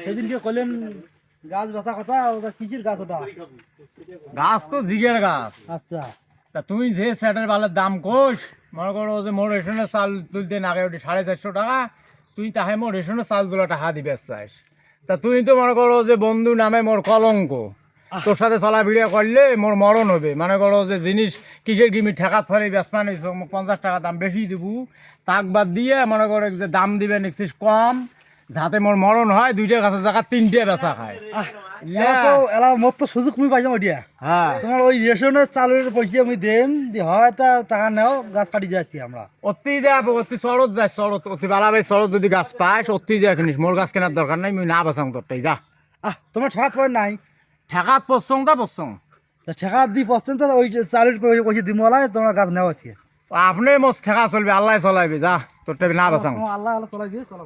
সেদিনকে কইলেন গাছ বেচা কথা, ওটা কিসের গাছ ওটা? গাছ তো জিগের গাছ। আচ্ছা, তা তুমি যে স্যাটের বালের দাম কোষ, মনে করো যে মোর রেশনের চাল তুলতে নাগে ওটি 450 টাকা, তুই তাহে মোর রেশনের চাল তুলা টাকা দিবে চাস। তা তুই তো মনে করো যে বন্ধু নামে মোর কলঙ্ক, তোর সাথে চলাফিরা করলে মোর মরণ হবে। মনে করো যে জিনিস কিসের গিমি ঠেকাত ফলে বেসমান 50 টাকা দাম বেশি দিব, তাক বাদ দিয়ে মনে করো যে দাম দিবে নিচ্ছিস কম, যাতে মোর মরণ হয়। 2টা গাছের জায়গা 3টে বেচা খায়। এলা মোর তো সুযোগ তুমি পাইছো ওটিয়া। হ্যাঁ, তোমার ওই রেশনের চালের পয়সা আমি দেম, হয় তা টাকা নেও, গাছ কাটি যাচ্ছি আমরা। অতি যাবো, অতি চড়ত যাই, চড়ত অতি বালাবাই চড়ত যদি গাছ পাইস অতি যা কিনিস। মোর গাছ কেনার দরকার নাই, মুই না বাঁচাং তোরটাই যা। তোমার ঠেকাত পড়ে নাই? ঠেকাত পছং তা পছং ঠেকাত দি পড়তেন তো ওই চালের পয়সা দিমলাই তোমার গাছ নেওয়া আছে। আপনি মোর ঠেকা চলবে, আল্লাহ চলাইবে যা, তোরটা না বাঁচাং। আল্লাহ আল্লাহ চলাই দিয়ে চলো।